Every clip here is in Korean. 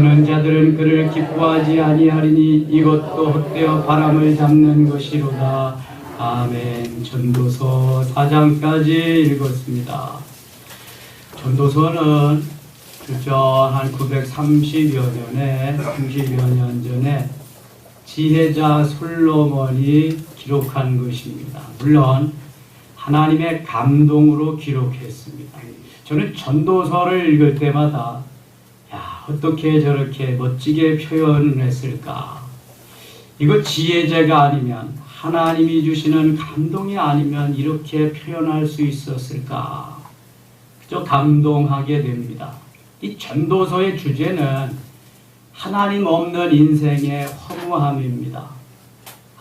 보는 자들은 그를 기뻐하지 아니하리니 이것도 헛되어 바람을 잡는 것이로다. 아멘. 전도서 4장까지 읽었습니다. 전도서는 주전 한 930여 년에 30여 년 전에 지혜자 솔로몬이 기록한 것입니다. 물론 하나님의 감동으로 기록했습니다. 저는 전도서를 읽을 때마다 어떻게 저렇게 멋지게 표현을 했을까? 이거 지혜자가 아니면, 하나님이 주시는 감동이 아니면 이렇게 표현할 수 있었을까? 그저 감동하게 됩니다. 이 전도서의 주제는 하나님 없는 인생의 허무함입니다.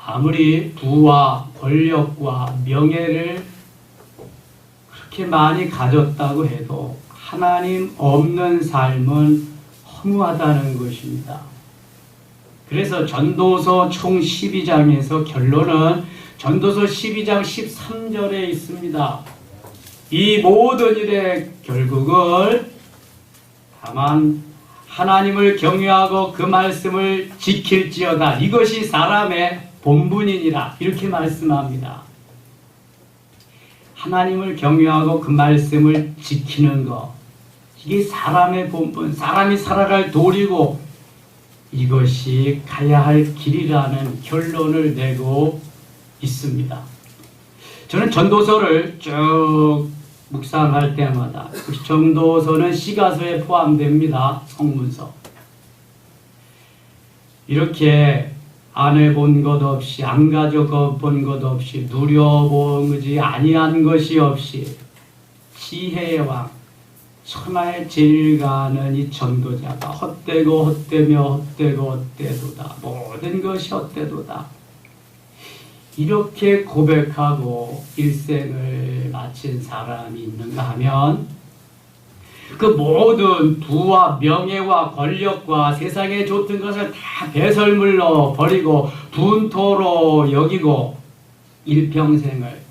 아무리 부와 권력과 명예를 그렇게 많이 가졌다고 해도 하나님 없는 삶은 허무하다는 것입니다. 그래서 전도서 총 12장에서 결론은 전도서 12장 13절에 있습니다. 이 모든 일의 결국을 다만 하나님을 경외하고 그 말씀을 지킬지어다. 이것이 사람의 본분이니라. 이렇게 말씀합니다. 하나님을 경외하고 그 말씀을 지키는 것. 이게 사람의 본분, 사람이 살아갈 도리고 이것이 가야 할 길이라는 결론을 내고 있습니다. 저는 전도서를 쭉 묵상할 때마다 전도서는 시가서에 포함됩니다. 성문서. 이렇게 안 해본 것 없이, 안 가져본 것 없이, 누려보지 아니한 것이 없이 지혜의 왕, 천하의 제일가는 이 전도자가 헛되고 헛되며 헛되고 헛되도다. 모든 것이 헛되도다. 이렇게 고백하고 일생을 마친 사람이 있는가 하면 그 모든 부와 명예와 권력과 세상에 좋던 것을 다 배설물로 버리고 분토로 여기고 일평생을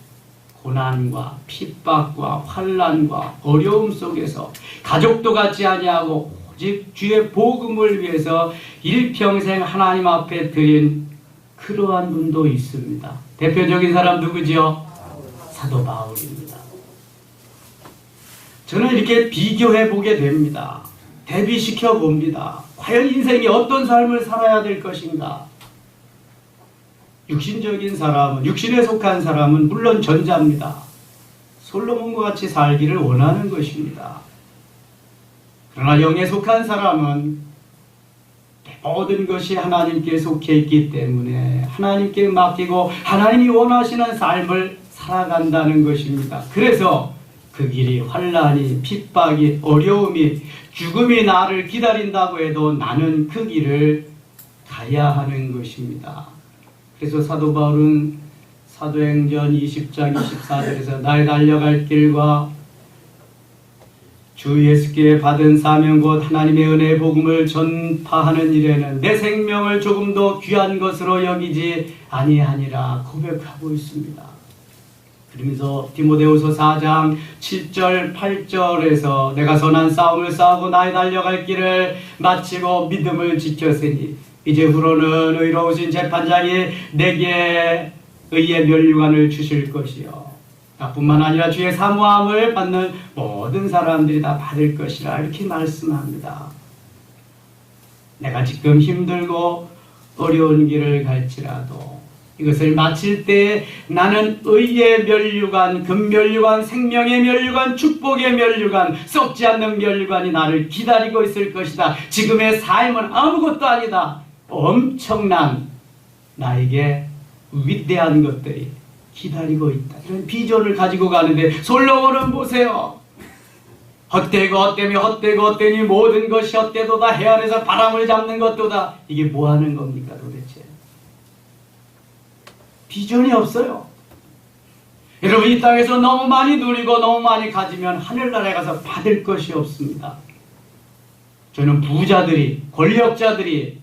고난과 핍박과 환난과 어려움 속에서 가족도 같지 아니하고 오직 주의 복음을 위해서 일평생 하나님 앞에 드린 그러한 분도 있습니다. 대표적인 사람 누구지요? 사도 바울입니다. 저는 이렇게 비교해 보게 됩니다. 대비시켜 봅니다. 과연 인생이 어떤 삶을 살아야 될 것인가? 육신적인 사람은, 육신에 속한 사람은 물론 전자입니다. 솔로몬과 같이 살기를 원하는 것입니다. 그러나 영에 속한 사람은 모든 것이 하나님께 속해 있기 때문에 하나님께 맡기고 하나님이 원하시는 삶을 살아간다는 것입니다. 그래서 그 길이 환난이, 핍박이, 어려움이, 죽음이 나를 기다린다고 해도 나는 그 길을 가야 하는 것입니다. 그래서 사도 바울은 사도행전 20장 24절에서 나의 달려갈 길과 주 예수께 받은 사명 곧 하나님의 은혜의 복음을 전파하는 일에는 내 생명을 조금도 귀한 것으로 여기지 아니하니라 고백하고 있습니다. 그러면서 디모데후서 4장 7절 8절에서 내가 선한 싸움을 싸우고 나의 달려갈 길을 마치고 믿음을 지켰으니 이제 후로는 의로우신 재판장이 내게 의의 면류관을 주실 것이요 나뿐만 아니라 주의 사모함을 받는 모든 사람들이 다 받을 것이라 이렇게 말씀합니다. 내가 지금 힘들고 어려운 길을 갈지라도 이것을 마칠 때 나는 의의 면류관, 금면류관, 생명의 면류관, 축복의 면류관, 썩지 않는 면류관이 나를 기다리고 있을 것이다. 지금의 삶은 아무것도 아니다. 엄청난 나에게 위대한 것들이 기다리고 있다. 이런 비전을 가지고 가는데 솔로몬은 보세요. 헛되고 헛되며 헛되고 헛되니 모든 것이 헛되도다. 해안에서 바람을 잡는 것도다. 이게 뭐 하는 겁니까 도대체? 비전이 없어요. 여러분 이 땅에서 너무 많이 누리고 너무 많이 가지면 하늘나라에 가서 받을 것이 없습니다. 저는 부자들이, 권력자들이,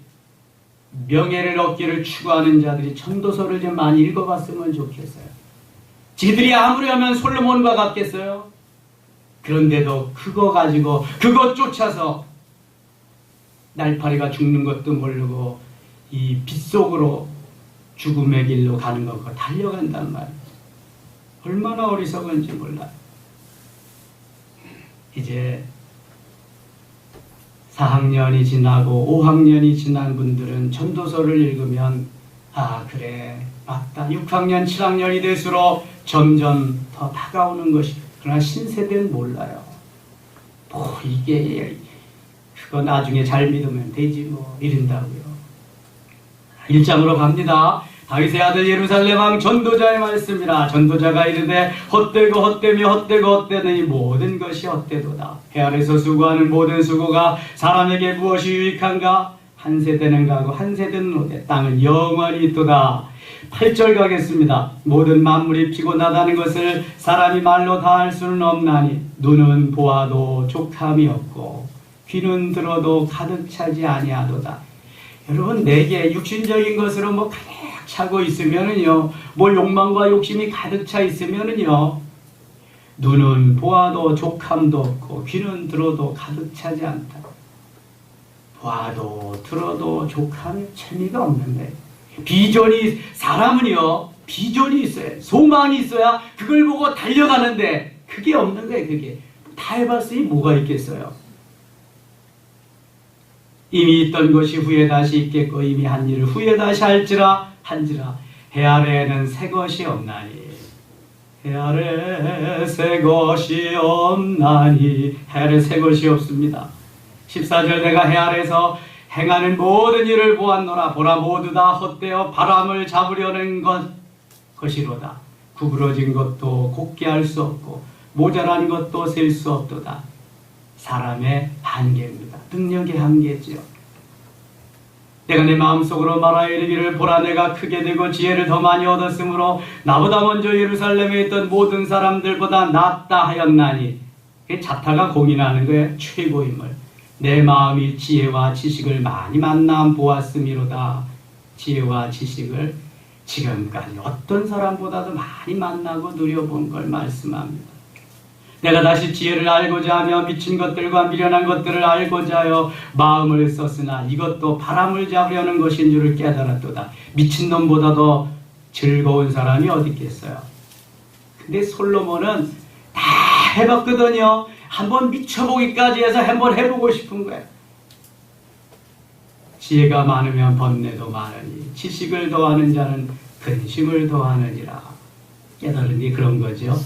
명예를 얻기를 추구하는 자들이 전도서를 좀 많이 읽어봤으면 좋겠어요. 지들이 아무려면 솔로몬과 같겠어요? 그런데도 그거 가지고 그것 쫓아서 날파리가 죽는 것도 모르고 이 빗속으로 죽음의 길로 가는 것과 달려간단 말이에요. 얼마나 어리석은지 몰라요. 이제 4학년이 지나고 5학년이 지난 분들은 전도서를 읽으면 아 그래 맞다 6학년 7학년이 될수록 점점 더 다가오는 것이 그러나 신세대는 몰라요. 뭐 이게 그거 나중에 잘 믿으면 되지 뭐 이른다고요. 1장으로 갑니다. 다윗의 아들 예루살렘 왕 전도자의 말씀이라. 전도자가 이르되 헛되고 헛되며 헛되고 헛되는 이 모든 것이 헛되도다. 해 아래서 수고하는 모든 수고가 사람에게 무엇이 유익한가? 한 세대는 가고 한 세대는 오되 땅은 영원히 있도다. 8절 가겠습니다. 모든 만물이 피곤하다는 것을 사람이 말로 다 할 수는 없나니 눈은 보아도 족함이 없고 귀는 들어도 가득 차지 아니하도다. 여러분 내게 육신적인 것으로 뭐 가득 차고 있으면은요, 뭐 욕망과 욕심이 가득 차 있으면은요, 눈은 보아도 족함도 없고 귀는 들어도 가득 차지 않다. 보아도 들어도 족함이 재미가 없는데 비전이 사람은요 비전이 있어야 소망이 있어야 그걸 보고 달려가는데 그게 없는 거예요. 그게 다 해봤으니 뭐가 있겠어요. 이미 있던 것이 후에 다시 있겠고 이미 한 일을 후에 다시 한지라 해 아래에는 새 것이 없나니 해 아래 새 것이 없나니 해 아래 새 것이 없습니다. 14절 내가 해 아래에서 행하는 모든 일을 보았노라. 보라 모두 다 헛되어 바람을 잡으려는 것이로다. 구부러진 것도 곱게 할 수 없고 모자란 것도 셀 수 없도다. 사람의 한계입니다. 능력의 한계지요. 내가 내 마음속으로 말하여 이르기를 보라 내가 크게 되고 지혜를 더 많이 얻었으므로 나보다 먼저 예루살렘에 있던 모든 사람들보다 낫다 하였나니 자타가 공인하는 거예요. 최고임을. 내 마음이 지혜와 지식을 많이 만나 보았음이로다. 지혜와 지식을 지금까지 어떤 사람보다도 많이 만나고 누려본 걸 말씀합니다. 내가 다시 지혜를 알고자 하며 미친 것들과 미련한 것들을 알고자 하여 마음을 썼으나 이것도 바람을 잡으려는 것인 줄을 깨달았도다. 미친놈보다도 즐거운 사람이 어디 있겠어요. 근데 솔로몬은 다 해봤거든요. 한번 미쳐보기까지 해서 한번 해보고 싶은 거예요. 지혜가 많으면 번뇌도 많으니 지식을 더하는 자는 근심을 더하느니라. 깨달으니 그런 거죠.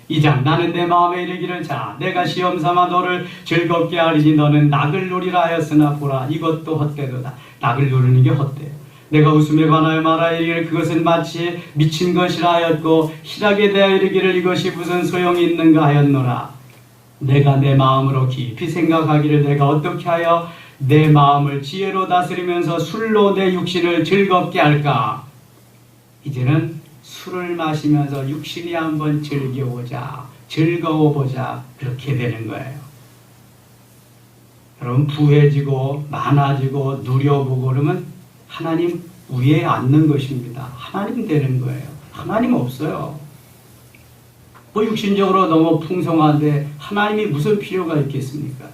2장 나는 내 마음에 이르기를 자 내가 시험 삼아 너를 즐겁게 하리니 너는 낙을 누리라 하였으나 보라 이것도 헛되도다. 낙을 누리는 게 헛되요. 내가 웃음에 관하여 말하여 이르기를 그것은 마치 미친 것이라 하였고 희락에 대하여 이르기를 이것이 무슨 소용이 있는가 하였노라. 내가 내 마음으로 깊이 생각하기를 내가 어떻게 하여 내 마음을 지혜로 다스리면서 술로 내 육신을 즐겁게 할까. 이제는 술을 마시면서 육신이 한번 즐겨보자, 즐거워보자, 그렇게 되는 거예요. 여러분 부해지고 많아지고 누려보고 그러면 하나님 위에 앉는 것입니다. 하나님 되는 거예요. 하나님 없어요. 뭐 육신적으로 너무 풍성한데 하나님이 무슨 필요가 있겠습니까?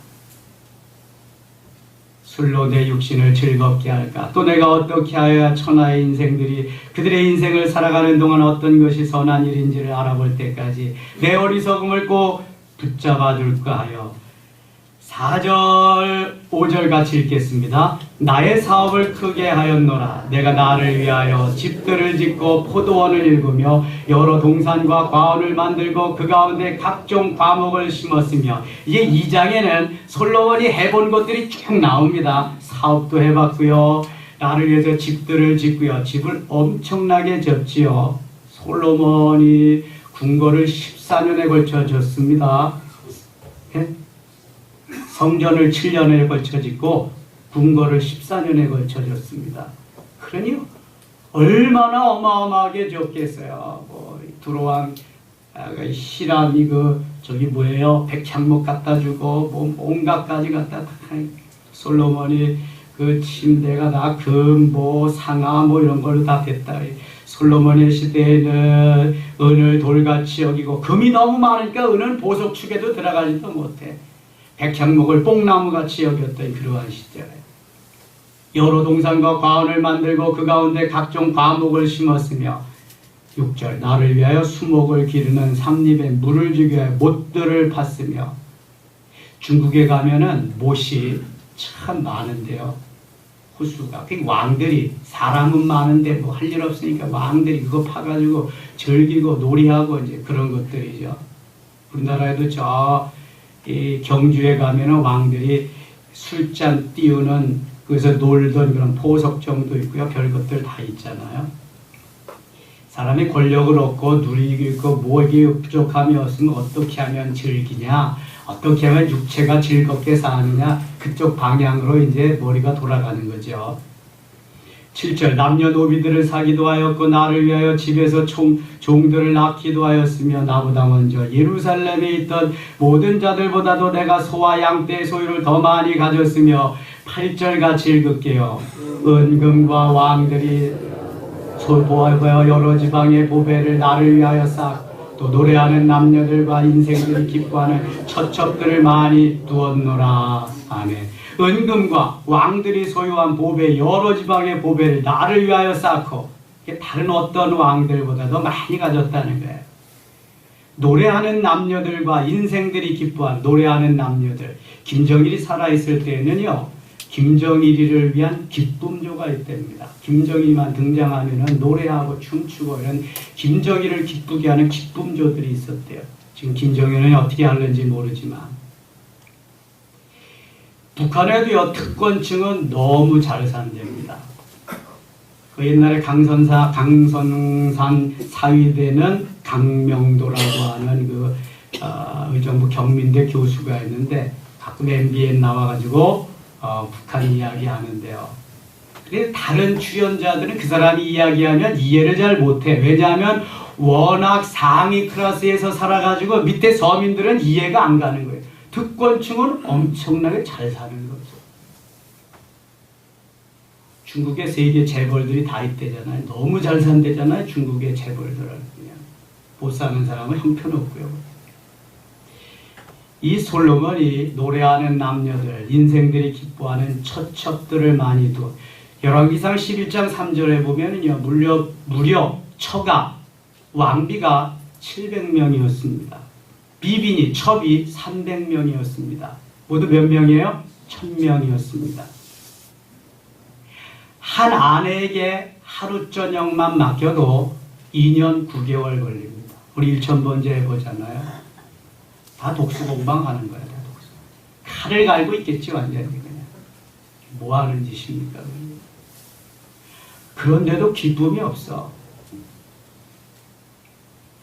술로 내 육신을 즐겁게 할까? 또 내가 어떻게 하여야 천하의 인생들이 그들의 인생을 살아가는 동안 어떤 것이 선한 일인지를 알아볼 때까지 내 어리석음을 꼭 붙잡아 둘까 하여 4절 5절 같이 읽겠습니다. 나의 사업을 크게 하였노라. 내가 나를 위하여 집들을 짓고 포도원을 일구며 여러 동산과 과원을 만들고 그 가운데 각종 과목을 심었으며 이제 2장에는 솔로몬이 해본 것들이 쭉 나옵니다. 사업도 해봤고요. 나를 위해서 집들을 짓고요. 집을 엄청나게 졌지요. 솔로몬이 궁궐을 14년에 걸쳐 졌습니다. 성전을 7년에 걸쳐 짓고 궁궐을 14년에 걸쳐 졌습니다. 그러니 얼마나 어마어마하게 졌겠어요. 뭐 두로왕 히람이 저기 뭐예요? 백향목 갖다 주고 뭐 온갖 가지 갖다 솔로몬이 그 침대가 다 금, 뭐 상아 뭐 이런 걸로 다 됐다. 솔로몬의 시대에는 은을 돌같이 여기고 금이 너무 많으니까 은은 보석축에도 들어가지도 못해. 백향목을 뽕나무같이 여겼던 그러한 시절에 여러 동산과 과원을 만들고 그 가운데 각종 과목을 심었으며 6절 나를 위하여 수목을 기르는 삼립에 물을 주기 위하여 못들을 팠으며 중국에 가면은 못이 참 많은데요. 호수가 그 왕들이 사람은 많은데 뭐 할 일 없으니까 왕들이 그거 파가지고 즐기고 놀이하고 이제 그런 것들이죠. 우리나라에도 이 경주에 가면은 왕들이 술잔 띄우는 그래서 놀던 그런 보석정도 있고요. 별 것들 다 있잖아요. 사람이 권력을 얻고 누리고 뭐에 부족함이 없으면 어떻게 하면 즐기냐, 어떻게 하면 육체가 즐겁게 사느냐, 그쪽 방향으로 이제 머리가 돌아가는 거죠. 7절 남녀노비들을 사기도 하였고 나를 위하여 집에서 종들을 낳기도 하였으며 나보다 먼저 예루살렘에 있던 모든 자들보다도 내가 소와 양떼의 소유를 더 많이 가졌으며 8절 같이 읽을게요. 은금과 왕들이 소보하여 여러 지방의 보배를 나를 위하여 쌓고 또 노래하는 남녀들과 인생들이 기뻐하는 처첩들을 많이 두었노라. 아멘. 은금과 왕들이 소유한 보배, 여러 지방의 보배를 나를 위하여 쌓고 다른 어떤 왕들보다도 많이 가졌다는 거예요. 노래하는 남녀들과 인생들이 기뻐한 노래하는 남녀들. 김정일이 살아있을 때는요, 김정일이를 위한 기쁨조가 있답니다. 김정일만 등장하면 노래하고 춤추고 이런 김정일을 기쁘게 하는 기쁨조들이 있었대요. 지금 김정일은 어떻게 하는지 모르지만 북한에도요 특권층은 너무 잘 산답니다. 그 옛날에 강선산 사위대는 강명도라고 하는 그 의정부 경민대 교수가 있는데 가끔 MBN 나와가지고 북한 이야기 하는데요. 근데 다른 출연자들은 그 사람이 이야기하면 이해를 잘 못해. 왜냐하면 워낙 상위 클래스에서 살아가지고 밑에 서민들은 이해가 안 가는 거예요. 특권층은 엄청나게 잘 사는 거죠. 중국의 세계 재벌들이 다 있대잖아요. 너무 잘 산대잖아요. 중국의 재벌들은. 그냥 못 사는 사람은 형편없고요. 이 솔로몬이 노래하는 남녀들, 인생들이 기뻐하는 처첩들을 많이 두. 열왕기상 11장 3절에 보면은요, 무려 처가, 왕비가 700명이었습니다. 비빈이, 첩이 300명이었습니다. 모두 몇 명이에요? 1000명이었습니다. 한 아내에게 하루 저녁만 맡겨도 2년 9개월 걸립니다. 우리 일천번제 해보잖아요. 다 독수공방 하는 거야. 다 독수. 칼을 갈고 있겠지 완전히 그냥. 뭐 하는 짓입니까? 그런데도 기쁨이 없어.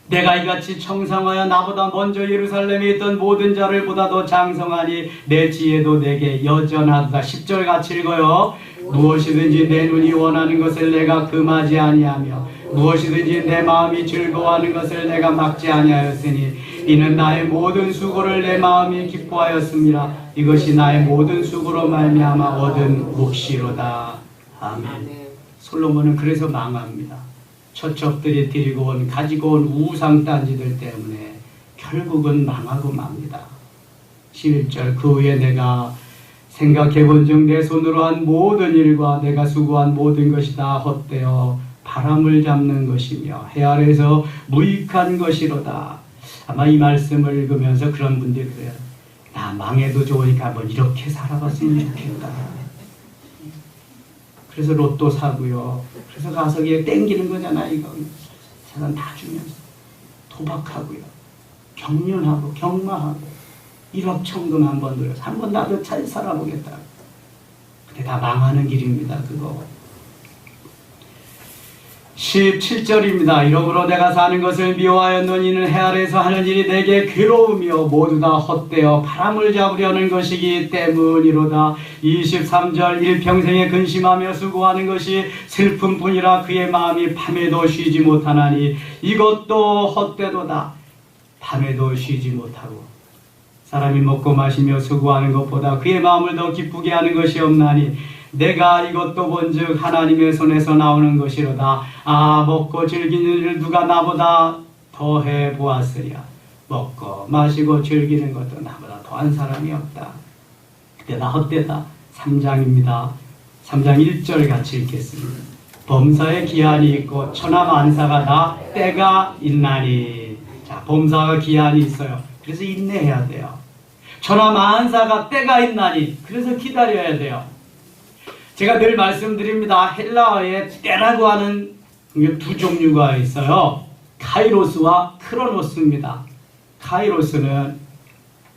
내가 이같이 청상하여 나보다 먼저 예루살렘에 있던 모든 자를 보다도 장성하니 내 지혜도 내게 여전하다. 10절 같이 읽어요. 무엇이든지 내 눈이 원하는 것을 내가 금하지 아니하며 무엇이든지 내 마음이 즐거워하는 것을 내가 막지 아니하였으니 이는 나의 모든 수고를 내 마음이 기뻐하였습니다. 이것이 나의 모든 수고로 말미암아 얻은 몫이로다. 아멘. 솔로몬은 그래서 망합니다. 처첩들이 가지고 온 우상단지들 때문에 결국은 망하고 맙니다. 11절 그 후에 내가 생각해본 즉 내 손으로 한 모든 일과 내가 수고한 모든 것이 다 헛되어 바람을 잡는 것이며 해 아래에서 무익한 것이로다. 아마 이 말씀을 읽으면서 그런 분들이 그래요. 나 망해도 좋으니까 한번 이렇게 살아봤으면 좋겠다. 그래서 로또 사고요. 그래서 가서 그냥 땡기는 거잖아. 이거 재산 다 주면서 도박하고요. 경련하고 경마하고 1억 천금 한번 들여서 한번 나도 잘 살아보겠다. 근데 다 망하는 길입니다. 그거. 17절입니다. 이러므로 내가 사는 것을 미워하였노니 이는 해 아래에서 하는 일이 내게 괴로우며 모두 다 헛되어 바람을 잡으려는 것이기 때문이로다. 23절 일평생에 근심하며 수고하는 것이 슬픔뿐이라 그의 마음이 밤에도 쉬지 못하나니 이것도 헛되도다. 밤에도 쉬지 못하고 사람이 먹고 마시며 수고하는 것보다 그의 마음을 더 기쁘게 하는 것이 없나니 내가 이것도 본즉 하나님의 손에서 나오는 것이로다. 아 먹고 즐기는 일을 누가 나보다 더해 보았으랴. 먹고 마시고 즐기는 것도 나보다 더한 사람이 없다. 그때 나 헛되다. 3장입니다. 3장 1절 같이 읽겠습니다. 범사에 기한이 있고 천하만사가 다 때가 있나니. 자, 범사가 기한이 있어요. 그래서 인내해야 돼요. 천하만사가 때가 있나니. 그래서 기다려야 돼요. 제가 늘 말씀드립니다. 헬라어에 때라고 하는 두 종류가 있어요. 카이로스와 크로노스입니다. 카이로스는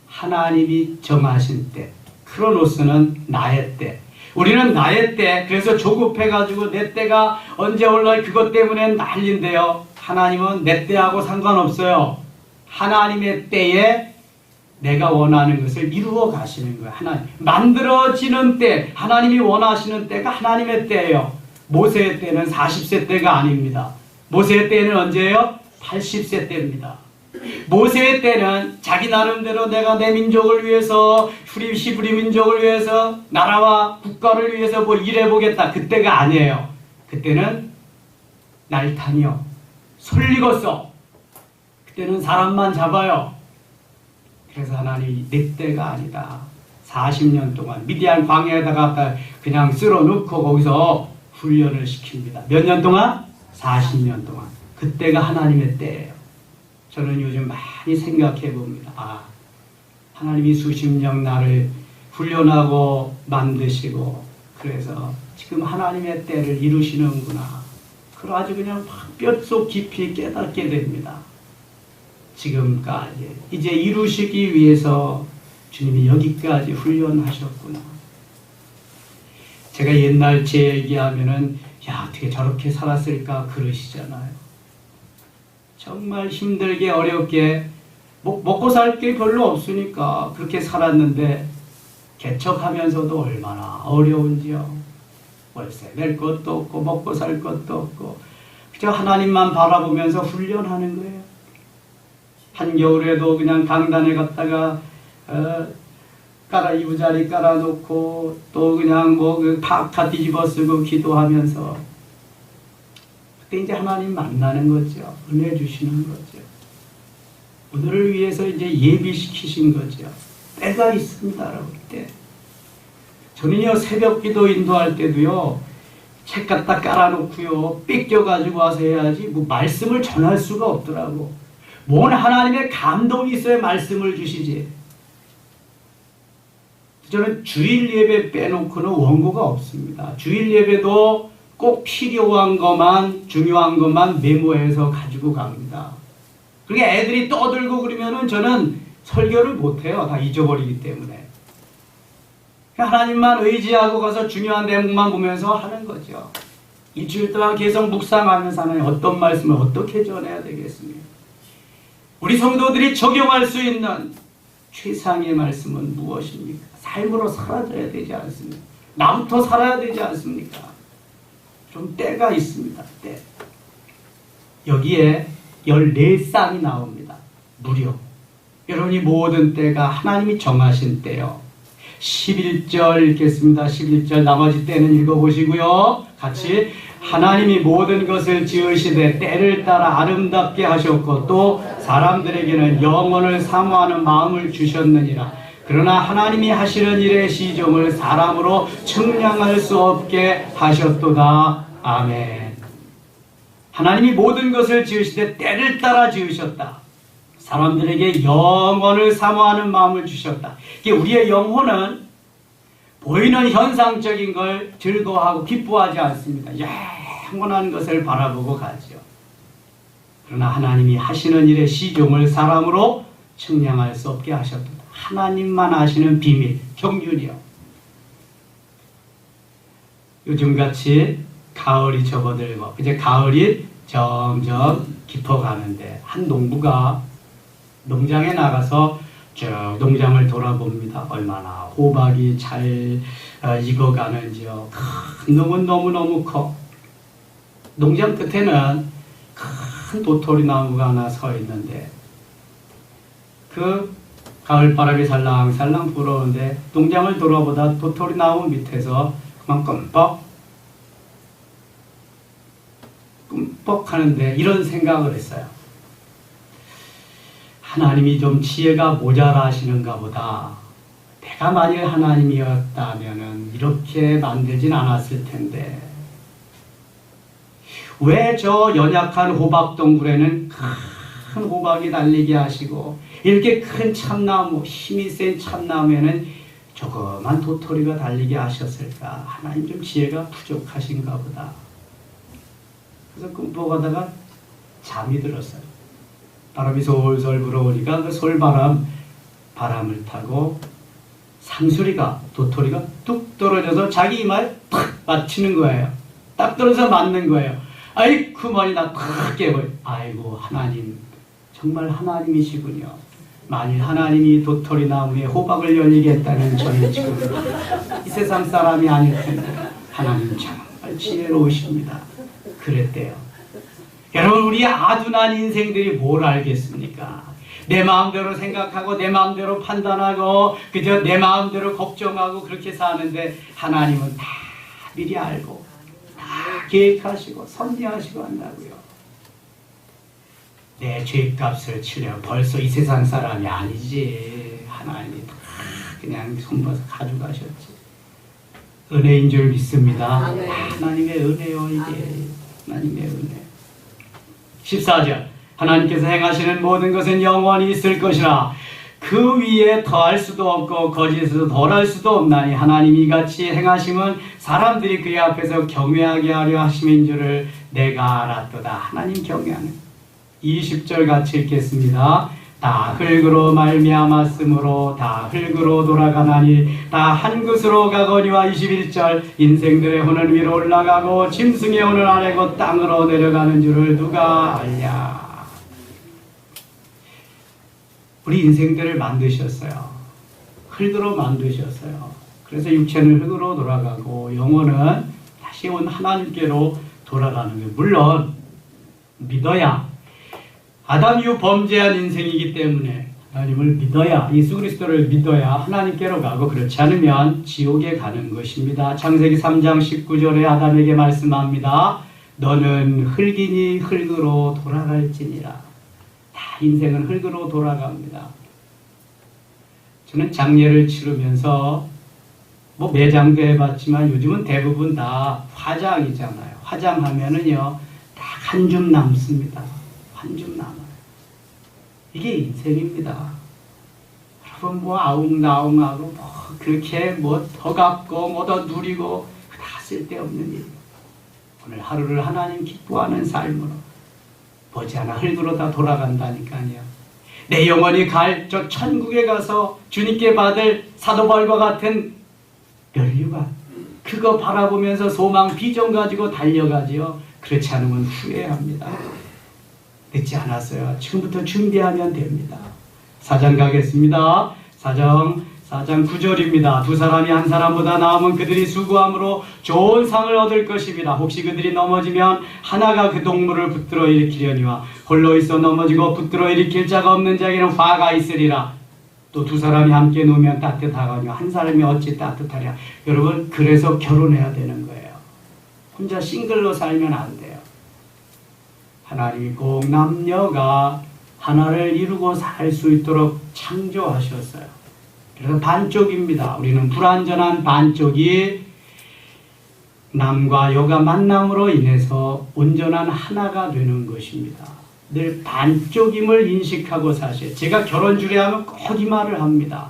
하나님이 정하신 때, 크로노스는 나의 때. 우리는 나의 때, 그래서 조급해가지고 내 때가 언제 올라 그것 때문에 난리인데요. 하나님은 내 때하고 상관없어요. 하나님의 때에 내가 원하는 것을 이루어 가시는 거예요. 하나님 만들어지는 때, 하나님이 원하시는 때가 하나님의 때예요. 모세의 때는 40세 때가 아닙니다. 모세의 때는 언제예요? 80세 때입니다. 모세의 때는 자기 나름대로 내가 내 민족을 위해서, 히브리 민족을 위해서, 나라와 국가를 위해서 뭐 일해보겠다. 그때가 아니에요. 그때는 날탄이요, 솔리고서. 그때는 사람만 잡아요. 그래서 하나님이 내 때가 아니다. 40년 동안 미디안 광야에다가 그냥 쓸어놓고 거기서 훈련을 시킵니다. 몇 년 동안? 40년 동안. 그때가 하나님의 때예요. 저는 요즘 많이 생각해 봅니다. 아, 하나님이 수십 년 나를 훈련하고 만드시고 그래서 지금 하나님의 때를 이루시는구나. 그걸 아주 그냥 뼛속 깊이 깨닫게 됩니다. 지금까지 이제 이루시기 위해서 주님이 여기까지 훈련하셨구나. 제가 옛날 제 얘기하면은 야, 어떻게 저렇게 살았을까 그러시잖아요. 정말 힘들게 어렵게 먹고 살 게 별로 없으니까 그렇게 살았는데 개척하면서도 얼마나 어려운지요. 월세 낼 것도 없고 먹고 살 것도 없고 그저 하나님만 바라보면서 훈련하는 거예요. 한겨울에도 그냥 강단에 갔다가 이부자리 깔아놓고 또 그냥 다 뒤집어 쓰고 기도하면서 그때 이제 하나님 만나는 거죠. 은혜 주시는 거죠. 오늘을 위해서 이제 예비시키신 거죠. 때가 있습니다, 여러분. 때. 저는요, 새벽 기도 인도할 때도요, 책 갖다 깔아놓고요, 삐껴가지고 와서 해야지, 뭐, 말씀을 전할 수가 없더라고. 뭔 하나님의 감동이 있어야 말씀을 주시지. 저는 주일 예배 빼놓고는 원고가 없습니다. 주일 예배도 꼭 필요한 것만, 중요한 것만 메모해서 가지고 갑니다. 그러니까 애들이 떠들고 그러면은 저는 설교를 못해요. 다 잊어버리기 때문에. 하나님만 의지하고 가서 중요한 대목만 보면서 하는 거죠. 일주일 동안 계속 묵상하면서 하나님 어떤 말씀을 어떻게 전해야 되겠습니까? 우리 성도들이 적용할 수 있는 최상의 말씀은 무엇입니까? 삶으로 사라져야 되지 않습니까? 나부터 살아야 되지 않습니까? 좀 때가 있습니다. 때. 여기에 14쌍이 나옵니다. 무려. 여러분이 모든 때가 하나님이 정하신 때요. 11절 읽겠습니다. 11절 나머지 때는 읽어보시고요. 같이 하나님이 모든 것을 지으시되 때를 따라 아름답게 하셨고 또 사람들에게는 영원을 사모하는 마음을 주셨느니라. 그러나 하나님이 하시는 일의 시종을 사람으로 측량할 수 없게 하셨도다. 아멘. 하나님이 모든 것을 지으시되 때를 따라 지으셨다. 사람들에게 영원을 사모하는 마음을 주셨다. 이게 우리의 영혼은 보이는 현상적인 걸 즐거워하고 기뻐하지 않습니다. 영원한 것을 바라보고 가죠. 그러나 하나님이 하시는 일의 시종을 사람으로 측량할 수 없게 하셨다. 하나님만 아시는 비밀, 경륜이요. 요즘같이 가을이 접어들고 이제 가을이 점점 깊어가는데 한 농부가 농장에 나가서 쭉 농장을 돌아봅니다. 얼마나 호박이 잘 익어가는지요. 큰 놈은 너무너무 커. 농장 끝에는 큰 도토리 나무가 하나 서 있는데 그 가을바람이 살랑살랑 불어오는데 농장을 돌아보다 도토리 나무 밑에서 그만 끔뻑 하는데 이런 생각을 했어요. 하나님이 좀 지혜가 모자라시는가 보다. 내가 만일 하나님이었다면 이렇게 만들진 않았을 텐데 왜 저 연약한 호박 동굴에는 큰 호박이 달리게 하시고 이렇게 큰 참나무, 힘이 센 참나무에는 조그만 도토리가 달리게 하셨을까? 하나님 좀 지혜가 부족하신가 보다. 그래서 꿈꿔가다가 잠이 들었어요. 바람이 솔솔 불어오니까 그 바람을 타고 상수리가, 도토리가 뚝 떨어져서 자기 이마에 탁 맞히는 거예요. 딱 떨어져서 맞는 거예요. 아이, 그만이 나 탁 깨버려. 아이고, 하나님, 정말 하나님이시군요. 만일 하나님이 도토리 나무에 호박을 열리겠다는 저희 지금 이 세상 사람이 아닐 텐데 하나님 정말 지혜로우십니다. 그랬대요. 여러분, 우리 아둔한 인생들이 뭘 알겠습니까? 내 마음대로 생각하고 내 마음대로 판단하고 그저 내 마음대로 걱정하고 그렇게 사는데 하나님은 다 미리 알고 다 계획하시고 섭리하시고 한다고요. 내 죄값을 치려면 벌써 이 세상 사람이 아니지. 하나님이 다 그냥 손봐서 가져가셨지. 은혜인 줄 믿습니다. 하나님의 은혜요, 이게. 하나님의 은혜. 14절. 하나님께서 행하시는 모든 것은 영원히 있을 것이라 그 위에 더할 수도 없고 거짓으로 덜할 수도 없나니 하나님이 이같이 행하심은 사람들이 그의 앞에서 경외하게 하려 하심인 줄을 내가 알았도다. 하나님 경외하는 20절 같이 읽겠습니다. 다 흙으로 말미암았으므로 다 흙으로 돌아가나니 다 한 곳으로 가거니와 21절 인생들의 혼은 위로 올라가고 짐승의 혼은 아래고 땅으로 내려가는 줄을 누가 알랴. 우리 인생들을 만드셨어요. 흙으로 만드셨어요. 그래서 육체는 흙으로 돌아가고 영혼은 다시 온 하나님께로 돌아가는 거예요. 물론 믿어야 아담 이후 범죄한 인생이기 때문에 하나님을 믿어야 예수 그리스도를 믿어야 하나님께로 가고 그렇지 않으면 지옥에 가는 것입니다. 창세기 3장 19절에 아담에게 말씀합니다. 너는 흙이니 흙으로 돌아갈지니라. 인생은 흙으로 돌아갑니다. 저는 장례를 치르면서 매장도 해봤지만 요즘은 대부분 다 화장이잖아요. 화장하면은요 다 한 줌 남습니다. 한 줌 남아요. 이게 인생입니다. 여러분 아웅다웅하고 그렇게 더 갖고 더 누리고 다 쓸데없는 일. 오늘 하루를 하나님 기뻐하는 삶으로 보지 않아 흙으로 다 돌아간다니까요. 내 영혼이 갈 저 천국에 가서 주님께 받을 사도 바울과 같은 면류관 그거 바라보면서 소망 비전 가지고 달려가지요. 그렇지 않으면 후회합니다. 늦지 않았어요. 지금부터 준비하면 됩니다. 4장 가겠습니다. 4장 9절입니다. 두 사람이 한 사람보다 나으면 그들이 수고함으로 좋은 상을 얻을 것입니다. 혹시 그들이 넘어지면 하나가 그 동물을 붙들어 일으키려니와 홀로 있어 넘어지고 붙들어 일으킬 자가 없는 자에게는 화가 있으리라. 또 두 사람이 함께 누우면 따뜻하거니와 한 사람이 어찌 따뜻하랴. 여러분, 그래서 결혼해야 되는 거예요. 혼자 싱글로 살면 안 돼요. 하나님이 꼭 남녀가 하나를 이루고 살 수 있도록 창조하셨어요. 그래서 반쪽입니다. 우리는 불완전한 반쪽이 남과 여가 만남으로 인해서 온전한 하나가 되는 것입니다. 늘 반쪽임을 인식하고 사세요. 제가 결혼 주례하면 꼭 이 말을 합니다.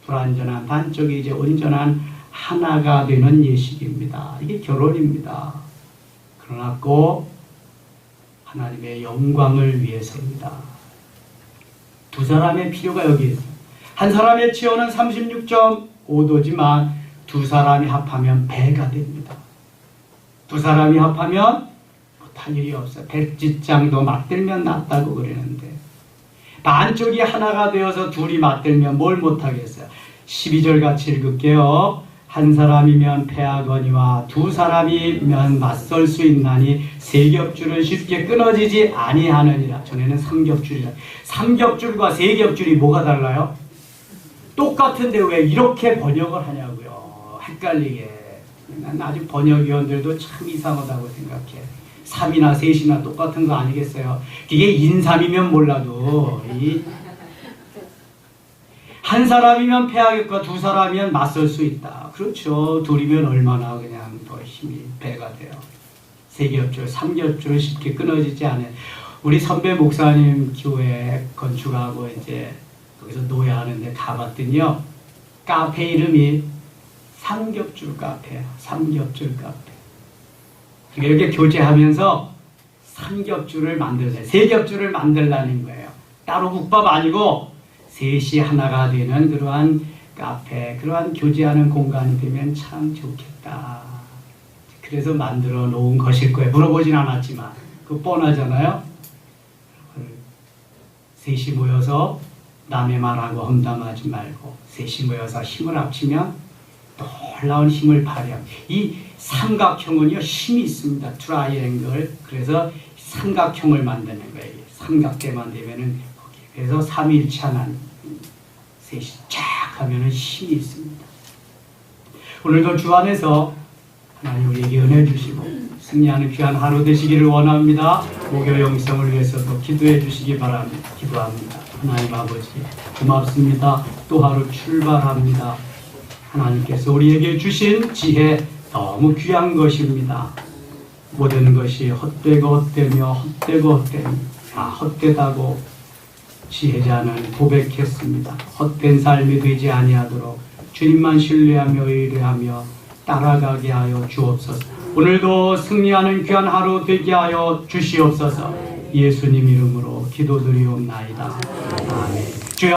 불완전한 반쪽이 이제 온전한 하나가 되는 예식입니다. 이게 결혼입니다. 그러나 꼭 하나님의 영광을 위해서입니다. 두 사람의 필요가 여기 있어요. 한 사람의 치어는 36.5도지만 두 사람이 합하면 배가 됩니다. 두 사람이 합하면 못할 일이 없어요. 백지장도 맞들면 낫다고 그러는데 반쪽이 하나가 되어서 둘이 맞들면 뭘 못하겠어요. 12절 같이 읽을게요. 한 사람이면 패하거니와 두 사람이면 맞설 수 있나니 세 겹줄은 쉽게 끊어지지 아니하느니라. 전에는 삼겹줄이라. 삼겹줄과 세 겹줄이 뭐가 달라요? 똑같은데 왜 이렇게 번역을 하냐고요. 헷갈리게. 난 아직 번역위원들도 참 이상하다고 생각해. 3이나 셋이나 똑같은 거 아니겠어요? 그게 인삼이면 몰라도 한 사람이면 패하겠고 두 사람이면 맞설 수 있다. 그렇죠. 둘이면 얼마나 그냥 더 힘이 배가 돼요. 세 겹줄, 3겹줄은 쉽게 끊어지지 않아요. 우리 선배 목사님 교회 건축하고 이제 거기서 노예하는데 가봤더니요. 카페 이름이 3겹줄 카페예요. 3겹줄 카페. 이렇게 교제하면서 3겹줄을 만들어요. 3겹줄을 만들라는 거예요. 따로 국밥 아니고 셋이 하나가 되는 그러한 카페, 그러한 교제하는 공간이 되면 참 좋겠다. 그래서 만들어 놓은 것일 거예요. 물어보진 않았지만 그거 뻔하잖아요. 셋이 모여서 남의 말하고 험담하지 말고 셋이 모여서 힘을 합치면 놀라운 힘을 발휘합니다. 이 삼각형은요 힘이 있습니다. 트라이앵글. 그래서 삼각형을 만드는 거예요. 삼각대만 되면은 거기. 그래서 삼위일체 하나님 셋이 쫙 하면은 힘이 있습니다. 오늘도 주 안에서 하나님 우리에게 은혜 주시고 승리하는 귀한 하루 되시기를 원합니다. 목요 영성을 위해서도 기도해 주시기 바랍니다. 기도합니다. 하나님 아버지 고맙습니다. 또 하루 출발합니다. 하나님께서 우리에게 주신 지혜 너무 귀한 것입니다. 모든 것이 헛되고 헛되며 헛되고 헛되며 헛되다고 지혜자는 고백했습니다. 헛된 삶이 되지 아니하도록 주님만 신뢰하며 의뢰하며 따라가게 하여 주옵소서. 오늘도 승리하는 귀한 하루 되게 하여 주시옵소서. 예수님 이름으로 기도드리옵나이다. 아멘.